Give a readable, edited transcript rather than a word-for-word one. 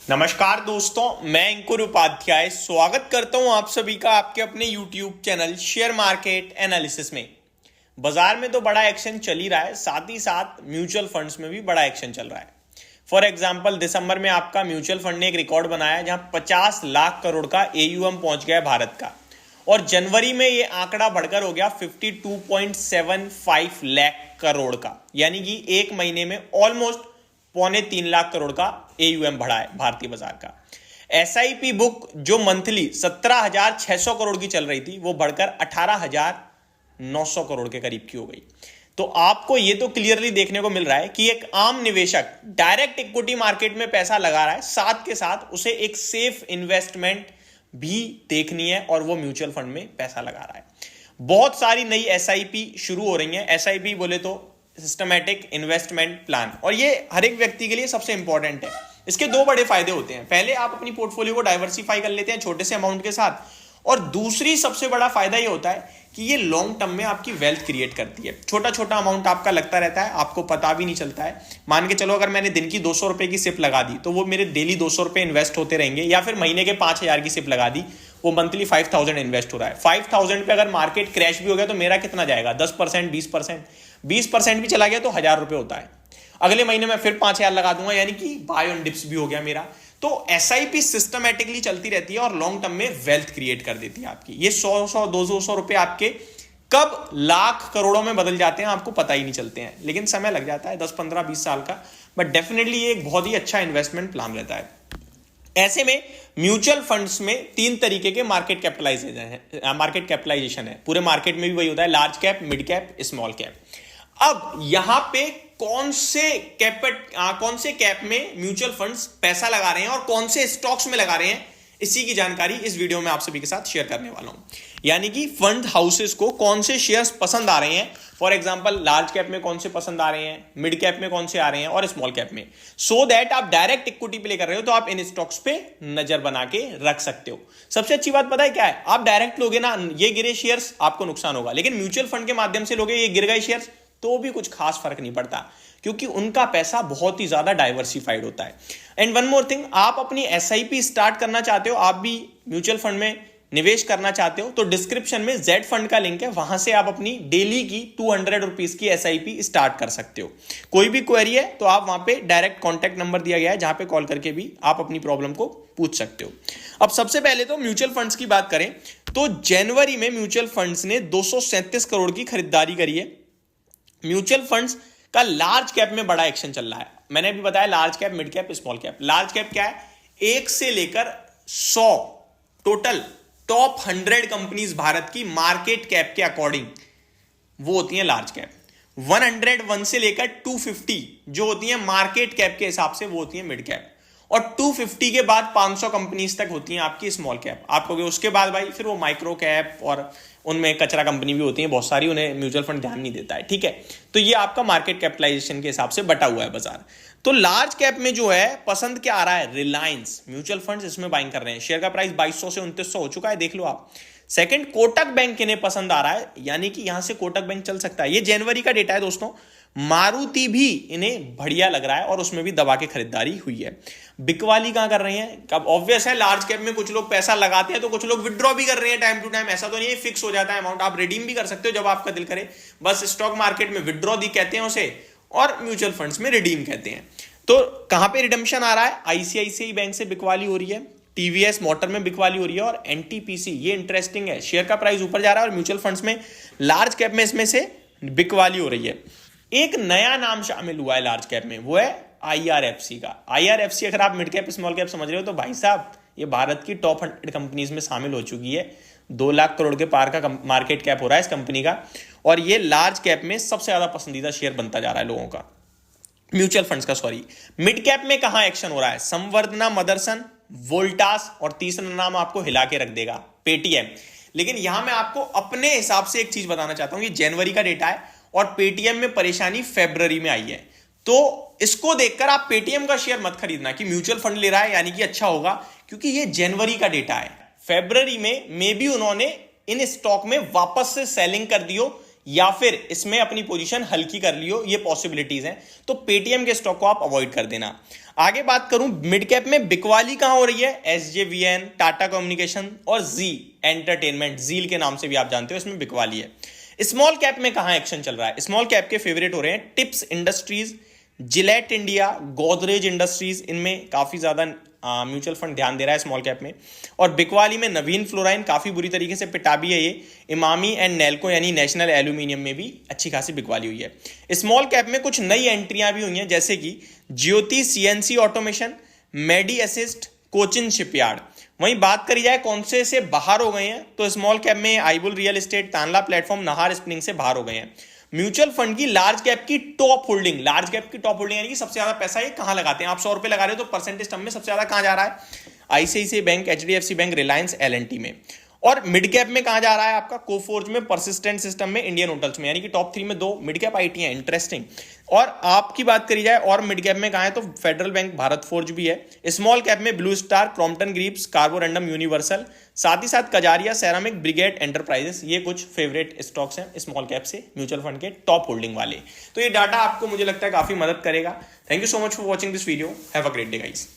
नमस्कार दोस्तों, मैं अंकुर उपाध्याय स्वागत करता हूं आप सभी का आपके अपने YouTube channel share market analysis में। बाजार में तो बड़ा एक्शन चल ही रहा है, साथ ही साथ म्यूचुअल फंड्स में भी बड़ा एक्शन चल रहा है। फॉर एग्जांपल दिसंबर में आपका म्यूचुअल फंड ने एक रिकॉर्ड बनाया जहां 50 लाख करोड़ का AUM पहुंच गया भारत का, और जनवरी में ये आंकड़ा बढ़कर हो गया 52.75 लाख करोड़ का, यानी कि एक महीने में ऑलमोस्ट 2.25 लाख करोड़ का AUM बढ़ा है भारतीय बाजार का। SIP बुक जो मंथली 17,600 करोड़ की चल रही थी वो बढ़कर 18,900 करोड़ के करीब की हो गई। तो आपको ये तो क्लियरली देखने को मिल रहा है कि एक आम निवेशक डायरेक्ट इक्विटी मार्केट में पैसा लगा रहा है, साथ के साथ उसे एक सेफ इन्वेस्टमेंट भी देखनी है और वो म्यूचुअल फंड में पैसा लगा रहा है। बहुत सारी नई SIP शुरू हो रही हैं। SIP बोले तो सिस्टमैटिक इन्वेस्टमेंट प्लान, और ये हर एक व्यक्ति के लिए सबसे इंपॉर्टेंट है। इसके दो बड़े फायदे होते हैं। पहले आप अपनी पोर्टफोलियो को डाइवर्सिफाई कर लेते हैं छोटे से अमाउंट के साथ, और दूसरी सबसे बड़ा फायदा ये होता है कि ये लॉन्ग टर्म में आपकी वेल्थ क्रिएट करती है। छोटा छोटा अमाउंट आपका लगता रहता है, आपको पता भी नहीं चलता है। मान के चलो अगर मैंने दिन की 200 रुपए की सिप लगा दी तो वो मेरे डेली 200 रुपए इन्वेस्ट होते रहेंगे, या फिर महीने के 5,000 की सिप लगा दी, वो मंथली 5,000 इन्वेस्ट हो रहा है। 5,000 पे अगर मार्केट क्रैश भी हो गया तो मेरा कितना जाएगा? 10%, 20% भी चला गया तो 1,000 रुपए होता है। अगले महीने में फिर 5,000 लगा दूंगा, यानी कि बाय ऑन डिप्स भी हो गया मेरा। तो SIP सिस्टमैटिकली चलती रहती है और लॉन्ग टर्म में वेल्थ क्रिएट कर देती है आपकी। ये 100 200 रुपए आपके कब लाख करोड़ों में बदल जाते हैं आपको पता ही नहीं चलते हैं, लेकिन समय लग जाता है 10 15 20 साल का। बट डेफिनेटली ये एक बहुत ही अच्छा इन्वेस्टमेंट प्लान रहता है। ऐसे में म्यूचुअल फंड्स में 3 तरीके के मार्केट कैपिटलाइजेशन है। पूरे मार्केट में भी वही होता है, large cap, mid cap, small cap. अब यहां पे कौन से कैप में म्यूचुअल फंड्स पैसा लगा रहे हैं और कौन से स्टॉक्स में लगा रहे हैं, इसी की जानकारी इस वीडियो में आप सभी के साथ शेयर करने वाला हूं। यानी कि फंड हाउसेस को कौन से शेयर्स पसंद आ रहे हैं। फॉर एग्जांपल लार्ज कैप में कौन से पसंद आ रहे हैं, मिड कैप में कौन से आ रहे हैं, और स्मॉल कैप में, सो दैट आप डायरेक्ट इक्विटी प्ले कर रहे हो तो आप इन स्टॉक्स पे नजर बना के रख सकते हो। सबसे अच्छी बात पता है क्या है? आप डायरेक्ट लोगे ना, ये गिरे शेयर्स आपको नुकसान होगा, लेकिन म्यूचुअल फंड के माध्यम से लोगे, ये गिर गए शेयर्स, तो भी कुछ खास फर्क नहीं पड़ता, क्योंकि उनका पैसा बहुत ही ज्यादा डाइवर्सिफाइड होता है। एंड वन मोर थिंग, आप अपनी SIP स्टार्ट करना चाहते हो, आप भी म्यूचुअल फंड में निवेश करना चाहते हो, तो डिस्क्रिप्शन में Z फंड का लिंक है, वहां से आप अपनी डेली की 200 रुपीज की SIP स्टार्ट कर सकते हो। कोई भी क्वेरी है तो आप वहां पे डायरेक्ट कॉन्टैक्ट नंबर दिया गया है, जहां पे कॉल करके भी आप अपनी प्रॉब्लम को पूछ सकते हो। अब सबसे पहले तो म्यूचुअल फंड्स की बात करें तो जनवरी में म्यूचुअल फंड्स ने 237 करोड़ की खरीदारी करी है। म्यूचुअल फंड्स का लार्ज कैप में बड़ा एक्शन चल रहा है। मैंने भी बताया large cap, mid cap, small cap. Large cap क्या है? 1 से लेकर 100 टोटल टॉप 100 कंपनीज भारत की मार्केट कैप के अकॉर्डिंग वो होती हैं लार्ज कैप। 101 से लेकर 250 जो होती हैं मार्केट कैप के हिसाब से वो होती हैं मिड कैप, और 250 के बाद 500 कंपनीज तक होती हैं आपकी स्मॉल कैप। आप कहोगे उसके बाद भाई फिर वो माइक्रो कैप और उनमें कचरा कंपनी भी होती है बहुत सारी, उन्हें म्यूचुअल फंड ध्यान नहीं देता है, ठीक है। तो ये आपका मार्केट कैपिटलाइजेशन के हिसाब से बटा हुआ है बाजार। तो लार्ज कैप में जो है पसंद क्या आ रहा है? रिलायंस। म्यूचुअल फंड्स इसमें बाइंग कर रहे हैं। शेयर का प्राइस 2200 से 2900 हो चुका है, देख लो आप। सेकंड, कोटक बैंक इन्हें पसंद आ रहा है, यानी कि यहां से कोटक बैंक चल सकता है। ये जनवरी का डेटा है दोस्तों। मारुति भी इन्हें बढ़िया लग रहा है और उसमें भी दबा के खरीदारी हुई है। बिकवाली कहां कर रहे हैं? कब ऑब्वियस है, लार्ज कैप में कुछ लोग पैसा लगाते हैं तो कुछ लोग विड्रॉ भी कर रहे हैं टाइम टू टाइम। ऐसा तो नहीं है फिक्स हो जाता है अमाउंट, आप रिडीम भी कर सकते हो जब आपका दिल करे। बस स्टॉक मार्केट में विड्रॉ दी कहते हैं उसे, और म्यूचुअल फंड्स में रिडीम कहते हैं। तो कहां पे रिडम्पशन आ रहा है? ICICI बैंक से बिकवाली हो रही है, TVS मोटर में बिकवाली हो रही है, और NTPC। ये इंटरेस्टिंग है, शेयर का प्राइस ऊपर जा रहा है और म्यूचुअल फंड्स में लार्ज कैप में इसमें से बिकवाली हो रही है। एक नया नाम शामिल हुआ है लार्ज कैप में, वो है IRFC का। IRFC अगर आप मिड कैप स्मॉल कैप समझ रहे हो तो भाई साहब ये भारत की टॉप 100 कंपनीज में शामिल हो चुकी है। 2 लाख करोड़ के पार का मार्केट कैप हो रहा है इस कंपनी का, और ये लार्ज कैप में सबसे ज्यादा पसंदीदा शेयर बनता जा रहा है लोगों का, म्यूचुअल फंड्स का, सॉरी। मिड कैप में कहां एक्शन हो रहा है? संवर्धना मदरसन, वोल्टास, और तीसरा नाम आपको हिला के रख देगा, पेटीएम। लेकिन यहां मैं आपको अपने हिसाब से एक चीज बताना चाहता हूं, ये जनवरी का डेटा है और पेटीएम में परेशानी फरवरी में आई है। तो इसको देखकर आप पेटीएम का शेयर मत खरीदना कि म्यूचुअल फंड ले रहा है यानी कि अच्छा होगा, क्योंकि ये जनवरी का डेटा है। फरवरी में मे बी उन्होंने इन स्टॉक में वापस से सेलिंग कर दियो, या फिर इसमें अपनी पोजीशन हल्की कर लियो, ये पॉसिबिलिटीज हैं। तो पेटीएम के स्टॉक को आप अवॉइड कर देना। आगे बात करूं मिड कैप में, बिकवाली कहां हो रही है? एसजेवीएन, टाटा कम्युनिकेशन और जी एंटरटेनमेंट, जील के नाम से भी आप जानते हो, इसमें बिकवाली है। स्मॉल कैप में कहां एक्शन चल रहा है? स्मॉल कैप के फेवरेट हो रहे हैं tips industries, Gillette India, Godrej industries, इनमें काफी ज्यादा म्यूचुअल फंड ध्यान दे रहा है स्मॉल कैप में। और बिकवाली में नवीन फ्लोराइन काफी बुरी तरीके से पिटा भी है ये। इमामी एंड नेल्को यानी नेशनल एल्यूमिनियम में भी अच्छी खासी बिकवाली हुई है। स्मॉल कैप में कुछ नई एंट्रियां भी हुई हैं, जैसे कि ज्योति सीएनसी ऑटोमेशन, मेडी असिस्ट, कोचिन शिपयार्ड। वहीं बात करी जाए कौन से बाहर हो गए हैं, तो स्मॉल कैप में आईबुल रियल एस्टेट, तानला प्लेटफॉर्म, नाहार स्पिनिंग से बाहर हो गए हैं। म्यूचुअल फंड की लार्ज कैप की टॉप होल्डिंग, लार्ज कैप की टॉप होल्डिंग यानी कि सबसे ज्यादा पैसा ये कहां लगाते हैं? आप 100 रुपए लगा रहे हो तो परसेंटेज टर्म में सबसे ज्यादा कहां जा रहा है? ICICI bank, HDFC bank, Reliance, LNT में। और मिड कैप में कहां जा रहा है आपका? कोफोर्ज में, परसिस्टेंट सिस्टम में, इंडियन होटल्स में, यानी कि टॉप 3 में 2 मिड कैप आईटी है। इंटरेस्टिंग। और आपकी बात करी जाए और मिड कैप में कहां है, तो फेडरल बैंक, भारत फोर्ज भी है। स्मॉल कैप में blue star, Crompton Greaves, Carborundum, universal, साथ ही साथ कजारिया सेरामिक, ब्रिगेड एंटरप्राइजेस, ये कुछ फेवरेट स्टॉक्स हैं स्मॉल कैप से म्यूचुअल फंड के टॉप होल्डिंग वाले। तो ये डाटा आपको मुझे लगता है काफी मदद करेगा। Thank you so much for watching this video. Have a great day guys.